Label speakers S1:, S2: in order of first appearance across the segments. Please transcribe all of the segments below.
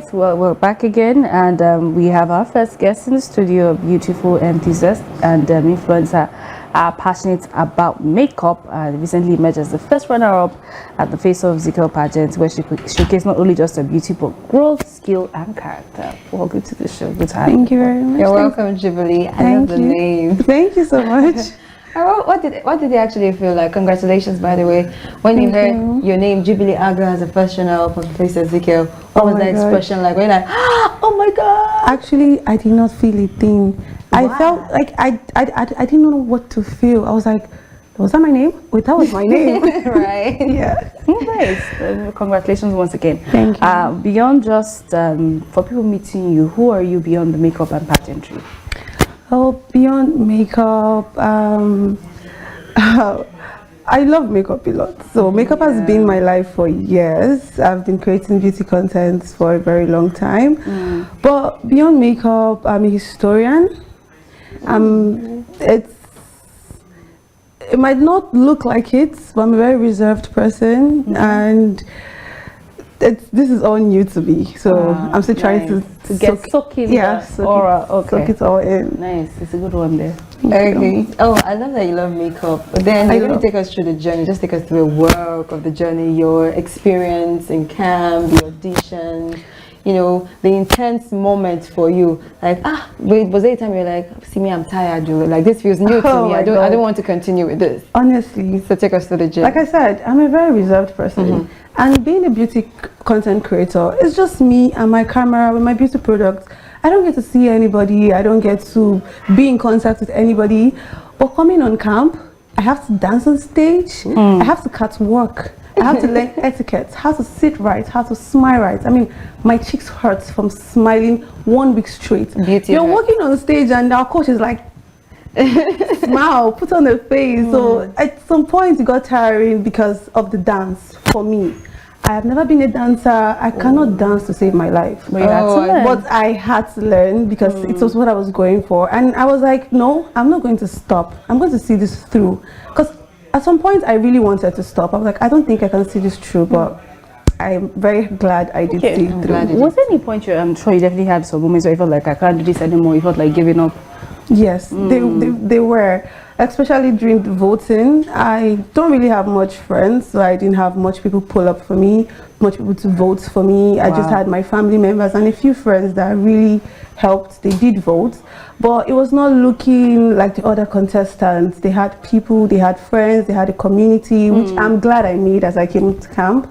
S1: right, well, we're back again, and we have our first guest in the studio, a beautiful enthusiast and influencer, passionate about makeup. Recently emerged as the first runner-up at the Face of Ezekiel Pageant, where she showcased not only just her beauty, but growth, skill, and character. Welcome to the show. Good to have you.
S2: Thank you very much.
S3: You're welcome, Jubilee. I love the name.
S2: Thank you so much.
S3: What did it actually feel like? Congratulations, by the way. When you heard your name, Jubilee Aga, as a first runner up on the Face of Ezekiel, what was that expression like? When you're like, oh my God!
S2: Actually, I did not feel a thing. I felt like I didn't know what to feel. I was like, was that my name? Wait, that was my name.
S3: Right?
S2: Yeah.
S1: Nice. Congratulations once again.
S2: Thank you.
S1: Beyond just for people meeting you, who are you beyond the makeup and pageantry?
S2: Oh, beyond makeup, I love makeup a lot. So makeup has been my life for years. I've been creating beauty content for a very long time. But beyond makeup, I'm a historian. It might not look like it, but I'm a very reserved person, and this is all new to me. So I'm still trying to
S1: get soak in
S2: soak it all in.
S1: Nice, it's a good one there.
S3: Okay. Oh, I love that you love makeup. But then you're going to take us through the journey. Just take us through the work of the journey, your experience in camp, the audition, you know, the intense moment for you. Like, was there a time you're like, see me, I'm tired, Julie. Like, this feels new to me. I don't want to continue with this.
S2: Honestly.
S3: So take us through the journey.
S2: Like I said, I'm a very reserved person. And being a beauty content creator, it's just me and my camera with my beauty products. I don't get to see anybody. I don't get to be in contact with anybody. But coming on camp, I have to dance on stage. I have to catwalk. I have to learn etiquette, how to sit right, how to smile right. I mean, my cheeks hurt from smiling 1 week straight. You're walking on stage and our coach is like, smile, put on a face. So at some point it got tiring because of the dance for me. I have never been a dancer. I cannot dance to save my life.
S1: But
S2: I had to learn because it was what I was going for. And I was like, no, I'm not going to stop. I'm going to see this through. Because at some point I really wanted to stop. I was like, I don't think I can see this through, but I'm very glad I did see it through.
S1: Was there any point I'm sure you definitely had some moments where you felt like I can't do this anymore, you felt like giving up?
S2: Yes, they were, especially during the voting. I don't really have much friends, so I didn't have much people pull up for me, much people to vote for me. I just had my family members and a few friends that really helped. They did vote, but it was not looking like the other contestants. They had people, they had friends, they had a community, which I'm glad I made as I came to camp.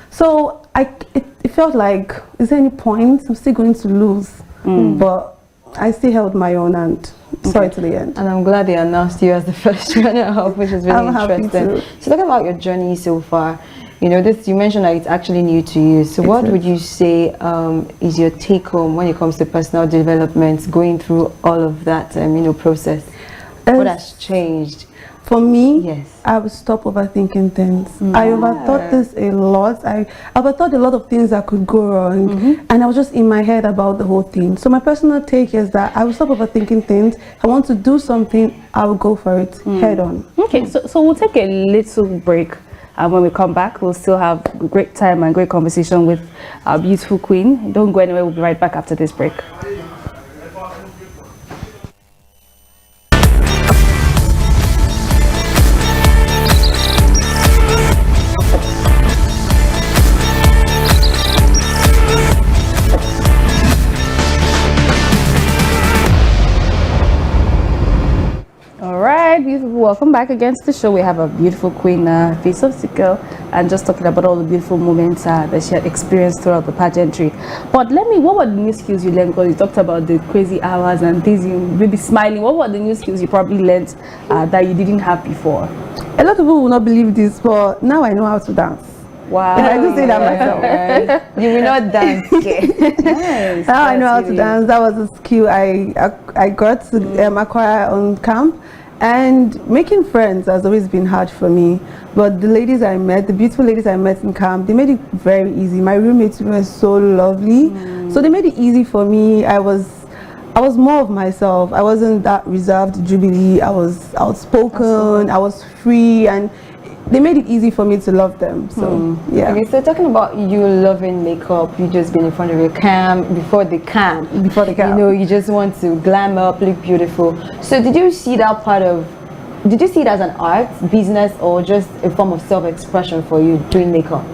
S2: So it felt like, is there any point? I'm still going to lose, but I still held my own and saw it to the end.
S3: And I'm glad they announced you as the first runner-up, which is really interesting. So talk about your journey so far. You know, this you mentioned that it's actually new to you. So what would you say is your take-home when it comes to personal development, going through all of that, process? What has changed?
S2: For me, I would stop overthinking things. I overthought this a lot. I overthought a lot of things that could go wrong, and I was just in my head about the whole thing. So my personal take is that I will stop overthinking things. If I want to do something, I will go for it head on.
S1: Okay, so we'll take a little break. And when we come back, we'll still have great time and great conversation with our beautiful queen. Don't go anywhere. We'll be right back after this break. Beautiful. Welcome back again to the show. We have a beautiful queen, Face of Ezekiel, and just talking about all the beautiful moments that she had experienced throughout the pageantry. But what were the new skills you learned? Because you talked about the crazy hours and things, you maybe smiling. What were the new skills you probably learned that you didn't have before?
S2: A lot of people will not believe this, but now I know how to dance.
S1: Wow.
S2: I do say that myself.
S3: You will not dance.
S1: Nice.
S2: Now I know how to dance. That was a skill I got to acquire on camp. And making friends has always been hard for me, but the ladies I met, the beautiful ladies I met in camp, they made it very easy. My roommates were so lovely, so they made it easy for me. I was more of myself. I wasn't that reserved Jubilee. I was outspoken, I was free, and they made it easy for me to love them. So yeah.
S3: Okay, so talking about you loving makeup, you just been in front of your cam before the cam. You know, you just want to glam up, look beautiful. So did you see that part of? Did you see it as an art, business, or just a form of self-expression for you doing makeup?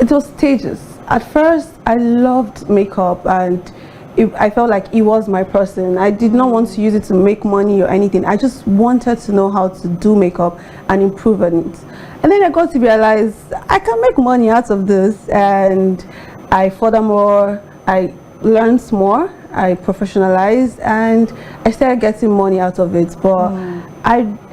S2: It was stages. At first, I loved makeup and I felt like it was my person. I did not want to use it to make money or anything. I just wanted to know how to do makeup and improve on it. And then I got to realize I can make money out of this, and furthermore, I learned more, I professionalized, and I started getting money out of it. But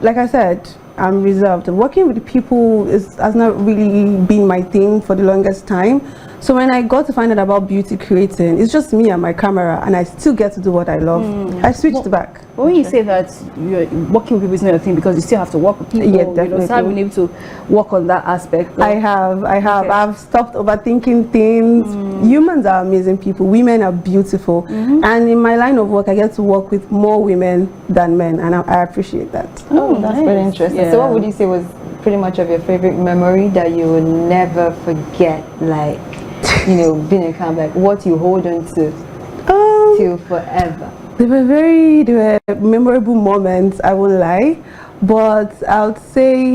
S2: like I said, I'm reserved. Working with people has not really been my thing for the longest time. So when I got to find out about beauty creating, it's just me and my camera, and I still get to do what I love. I switched back.
S1: But when you say that you're working with people is not your thing, because you still have to work with people,
S2: yeah, definitely.
S1: You know, so I've been able to work on that aspect.
S2: I have. I've stopped overthinking things. Humans are amazing people. Women are beautiful. And in my line of work, I get to work with more women than men, and I appreciate that.
S3: Oh, that's very interesting.
S1: Yeah.
S3: So what would you say was pretty much of your favorite memory that you will never forget, like, you know, being in camp, like what you hold on to till forever?
S2: They were memorable moments, I won't lie, but I would say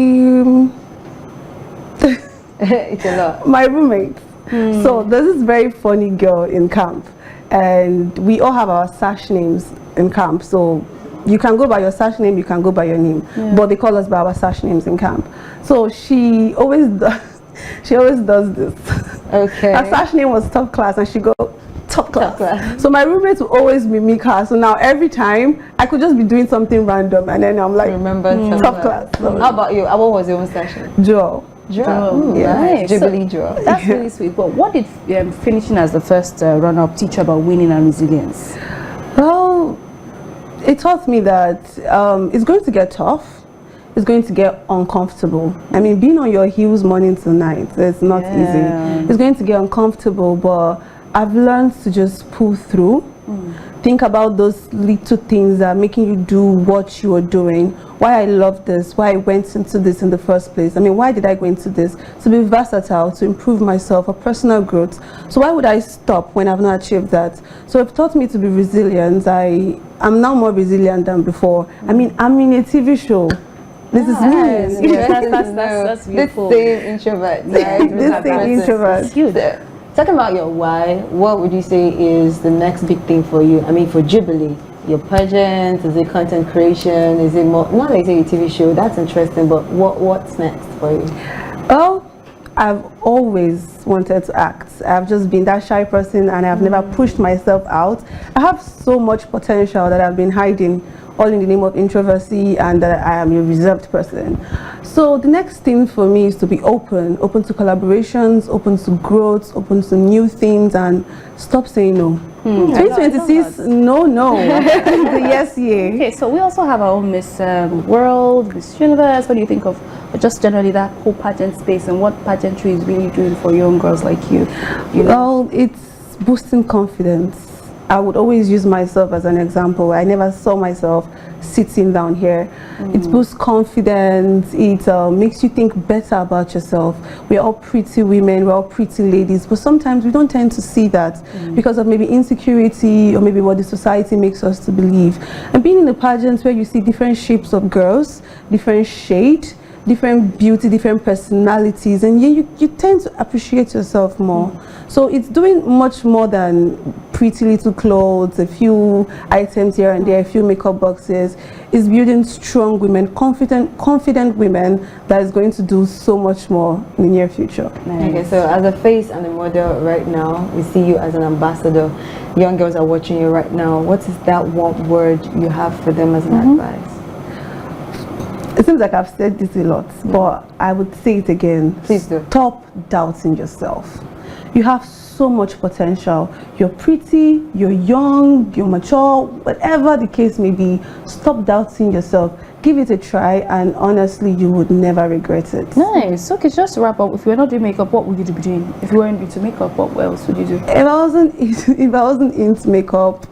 S3: It's a lot.
S2: my roommate. So there's this very funny girl in camp, and we all have our sash names in camp. So you can go by your sash name, you can go by your name, but they call us by our sash names in camp. So she always does this.
S3: Okay.
S2: Her sash name was Top Class, and she go top class. So my roommate will always mimic her. So now every time I could just be doing something random, and then I'm like,
S3: remember
S2: top class. So
S3: how about you? What was your own session?
S2: Joel.
S3: Nice. Jubilee Joel.
S1: That's really sweet. But what did finishing as the first runner-up teach you about winning and resilience?
S2: Well, it taught me that it's going to get tough. It's going to get uncomfortable. I mean, being on your heels morning to night, it's not easy. It's going to get uncomfortable, but I've learned to just pull through. Think about those little things that are making you do what you are doing. Why I love this, why I went into this in the first place. I mean, why did I go into this? To be versatile, to improve myself, for personal growth. So why would I stop when I've not achieved that? So it taught me to be resilient. I'm now more resilient than before. I mean, I'm in a TV show. This is me.
S3: That's beautiful. This same introvert.
S2: This same introvert.
S3: It's huge. Talking about your why, what would you say is the next big thing for you? I mean, for Jubilee, your pageant, is it content creation? Is it more, not like a TV show, that's interesting, but what's next for you?
S2: Oh, I've always wanted to act. I've just been that shy person, and I've never pushed myself out. I have so much potential that I've been hiding, all in the name of introversy, and that I am a reserved person. So the next thing for me is to be open to collaborations, open to growth, open to new things, and stop saying no. 2026, no. The yes year.
S1: Okay, so we also have our own Miss World, Miss Universe. What do you think of just generally that whole pageant space, and what pageantry is really doing for young girls like you?
S2: Well, it's boosting confidence. I would always use myself as an example. I never saw myself sitting down here. It boosts confidence. It makes you think better about yourself. We're all pretty women, we're all pretty ladies, but sometimes we don't tend to see that because of maybe insecurity or maybe what the society makes us to believe. And being in a pageant where you see different shapes of girls, different shade, different beauty, different personalities, and you tend to appreciate yourself more. So it's doing much more than pretty little clothes, a few items here and there, a few makeup boxes. It's building strong women, confident women that is going to do so much more in the near future.
S3: Nice. Okay, so as a face and a model right now, we see you as an ambassador. Young girls are watching you right now. What is that one word you have for them as an advice?
S2: It seems like I've said this a lot, but I would say it again.
S3: Please do.
S2: Stop doubting yourself. You have so much potential. You're pretty, you're young, you're mature, whatever the case may be. Stop doubting yourself. Give it a try, and honestly, you would never regret it.
S1: Nice. Okay, just to wrap up, if you were not doing makeup, what would you be doing? If you weren't into makeup, what else would you do?
S2: If I wasn't into makeup,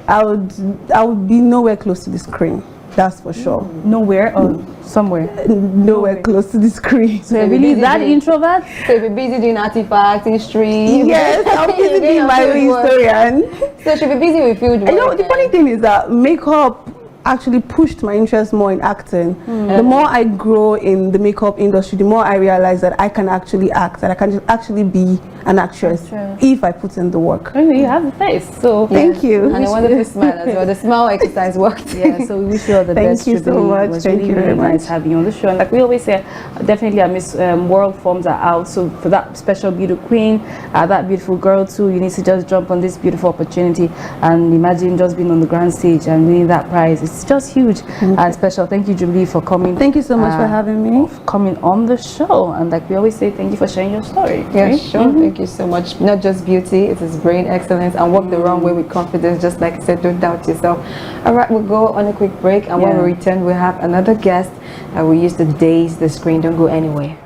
S2: I would be nowhere close to the screen. That's for sure.
S1: Nowhere or somewhere?
S2: Nowhere close to the screen.
S1: So you're really that introvert?
S3: So you'll be busy doing artifact, history.
S2: Yes, I'm busy
S3: Doing
S2: being my
S3: your field work.
S2: historian.
S3: So she'll be busy with field work.
S2: I know the funny thing is that makeup actually pushed my interest more in acting. The more I grow in the makeup industry, the more I realize that I can actually act, that I can actually be an actress if I put in the work.
S1: I mean, you have the face, so
S2: Thank you.
S3: And a wonderful smile as well. The smile exercise worked.
S1: yeah, so we wish you all the
S2: Thank
S1: best.
S2: you so
S1: Jubilee.
S2: much.
S1: It was
S2: Thank
S1: really,
S2: you very
S1: really nice
S2: much.
S1: having you on the show. And like we always say, definitely our Miss World forms are out. So for that special beauty queen, that beautiful girl too, you need to just jump on this beautiful opportunity and imagine just being on the grand stage and winning that prize. It's just huge and special. Thank you, Jubilee, for coming.
S2: Thank you so much for having me.
S1: For coming on the show. And like we always say, thank you for sharing your story.
S3: Yeah,
S1: right?
S3: sure. Thank you so much. Not just beauty, it is brain excellence, and walk the wrong way with confidence. Just like I said, don't doubt yourself. All right, we'll go on a quick break, and when we return, we'll have another guest that will use to daze the screen. Don't go anywhere.